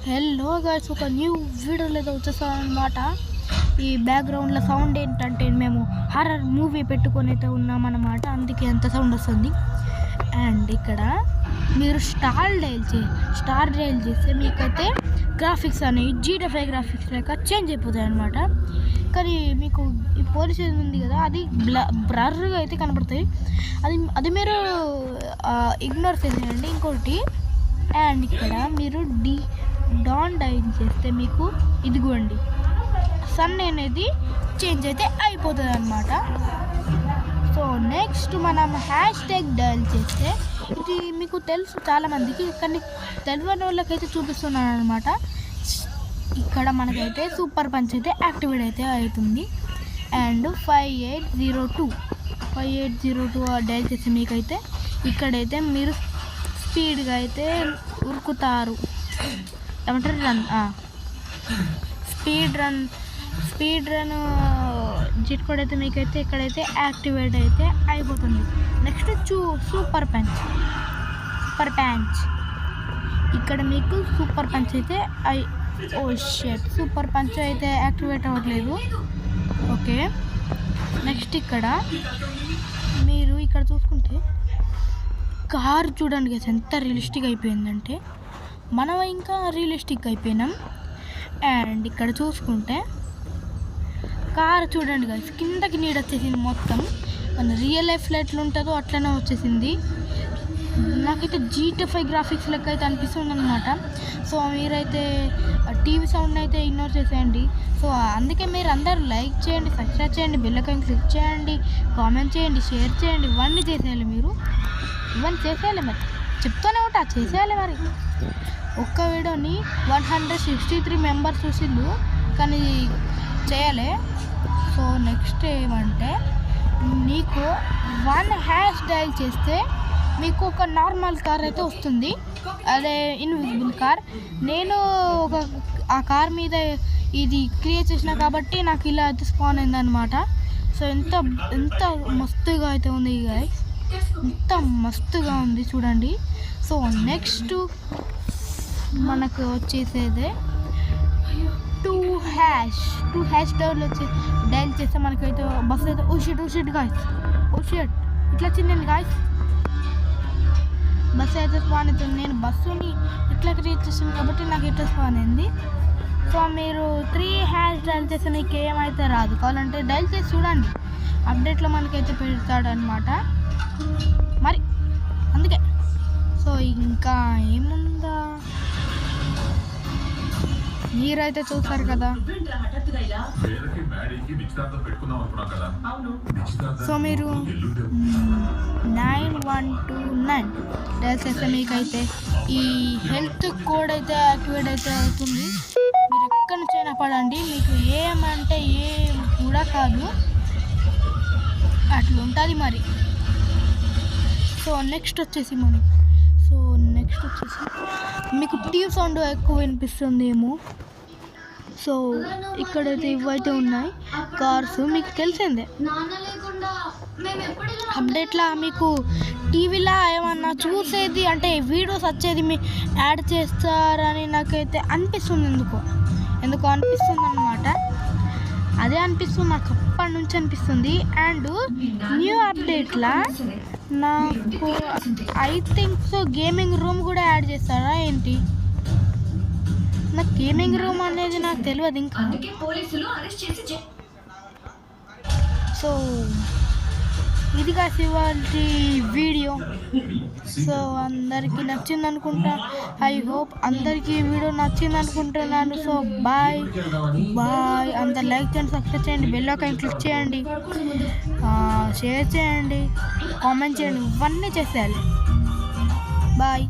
Hello guys, ఒక new వీడియోలో అయితే వచ్చేస్తాను అనమాట. ఈ బ్యాక్గ్రౌండ్లో సౌండ్ ఏంటంటే మేము హారర్ మూవీ పెట్టుకొని అయితే ఉన్నామన్నమాట, అందుకే ఎంత సౌండ్ వస్తుంది. అండ్ ఇక్కడ మీరు స్టార్ డైల్ చేస్తే మీకైతే గ్రాఫిక్స్ అనేవి GTA 5 గ్రాఫిక్స్ లేక చేంజ్ అయిపోతాయి అనమాట. కానీ మీకు ఈ పోలీస్ ఉంది కదా, అది బ్లర్గా అయితే కనపడతాయి. అది మీరు ఇగ్నోర్ చేసేయండి. ఇంకోటి, అండ్ ఇక్కడ మీరు డాన్ డైల్ చేస్తే మీకు ఇదిగోండి సన్ అనేది చేంజ్ అయితే అయిపోతుంది అనమాట. సో నెక్స్ట్ మనం #, డైల్ చేస్తే ఇది మీకు తెలుసు చాలామందికి, కానీ తెలియని వాళ్ళకైతే చూపిస్తున్నాను అనమాట. ఇక్కడ మనకైతే సూపర్ పంచ్ అయితే యాక్టివేట్ అయితే అవుతుంది. అండ్ 5802 డైల్ చేస్తే మీకైతే ఇక్కడైతే మీరు స్పీడ్గా అయితే ఉరుకుతారు. ఏమంటారు, స్పీడ్ రన్ జిట్ కోడ్ అయితే మీకైతే ఇక్కడైతే యాక్టివేట్ అయితే అయిపోతుంది. Next super punch. ఇక్కడ మీకు సూపర్ పంచ్ అయితే సూపర్ పంచ్ అయితే యాక్టివేట్ అవ్వట్లేదు. ఓకే, నెక్స్ట్ ఇక్కడ మీరు ఇక్కడ చూసుకుంటే కార్ చూడండి గైస్, ఎంత రియలిస్టిక్ అయిపోయిందంటే మనం ఇంకా రియలిస్టిక్ అయిపోయినాం. అండ్ ఇక్కడ చూసుకుంటే కార్ చూడండి గైస్, కిందకి నీడ వచ్చేసింది మొత్తం. మన రియల్ లైఫ్లో ఎట్లా ఉంటుందో అట్లనే వచ్చేసింది. నాకైతే GTA 5 గ్రాఫిక్స్ లెక్క అయితే అనిపిస్తుంది అనమాట. సో మీరైతే టీవీ సౌండ్ అయితే ఇగ్నోర్ చేసేయండి. సో అందుకే మీరు అందరూ లైక్ చేయండి, సబ్స్క్రైబ్ చేయండి, బెల్ ఐకాన్ క్లిక్ చేయండి, కామెంట్ చేయండి, షేర్ చేయండి. ఇవన్నీ చేసేయాలి, ఇవన్నీ చేసేయాలి. మరి చెప్తూనే ఉంటా, చేసేయాలి. మరి ఒక్క వీడియోని 163 మెంబర్స్ చూసిండు, కానీ చేయాలి. సో నెక్స్ట్ ఏమంటే నీకు 1 డైల్ చేస్తే మీకు ఒక నార్మల్ కార్ అయితే వస్తుంది, అదే ఇన్విజిబుల్ కార్. నేను ఆ కార్ మీద ఇది క్రియేట్ చేసిన కాబట్టి నాకు ఇలా అయితే స్పాన్ అయిందనమాట. సో ఎంత మస్తుగా అయితే ఉంది గైస్, ఎంత మస్తుగా ఉంది చూడండి. సో నెక్స్ట్ మనకు వచ్చేసేదే 2 డైల్ చేస్తే మనకైతే బస్సు అయితే ఓషిట్ గాయస్, ఇట్లా వచ్చిందండి గాయస్, బస్సు అయితే స్పాన్ అవుతుంది. నేను బస్సుని ఇట్లా క్రియేట్ చేసాను కాబట్టి నాకు ఇట్లా స్పాన్ అయింది. సో మీరు 3 డైల్ చేస్తే మీకు ఏమైతే రాదు, కావాలంటే డైల్ చేసి చూడండి, అప్డేట్లో మనకైతే పెడతాడనమాట. మరి అందుకే సో ఇంకా ఏముందా, మీరైతే చూస్తారు కదా. సో మీరు 9129 డైల్ చేస్తే మీకైతే ఈ హెల్త్ కోడ్ అయితే యాక్టివేట్ అయితే అవుతుంది. మీరు ఎక్కడి నుంచైనా పడండి, మీకు ఏమంటే ఏం కూడా కాదు, అట్లా ఉంటుంది మరి. సో నెక్స్ట్ వచ్చేసి మీకు టీవీ సౌండ్ ఎక్కువ వినిపిస్తుందేమో. సో ఇక్కడైతే ఇవైతే ఉన్నాయి కార్స్, మీకు తెలిసిందే అప్డేట్లా మీకు టీవీలో ఏమన్నా చూసేది అంటే వీడియోస్ వచ్చేది మీ యాడ్ చేస్తారని నాకైతే అనిపిస్తుంది. ఎందుకో అనిపిస్తుంది అనమాట, అదే అనిపిస్తుంది నాకు అప్పటి నుంచి అనిపిస్తుంది. అండ్ న్యూ అప్డేట్లా నాకు I think so gaming room కూడా యాడ్ చేస్తారా ఏంటి, నాకు గేమింగ్ రూమ్ అనేది నాకు తెలియదు ఇంకా. సో ఇది కాసి వాళ్ళ వీడియో. సో అందరికీ నచ్చింది అనుకుంటా, ఐ హోప్ అందరికీ వీడియో నచ్చింది అనుకుంటున్నాను. సో బాయ్, అందరు లైక్ చేయండి, సబ్స్క్రైబ్ చేయండి, బెల్ ఐకాన్ క్లిక్ చేయండి, షేర్ చేయండి, కామెంట్ చేయండి, ఇవన్నీ చేసేయాలి. బాయ్.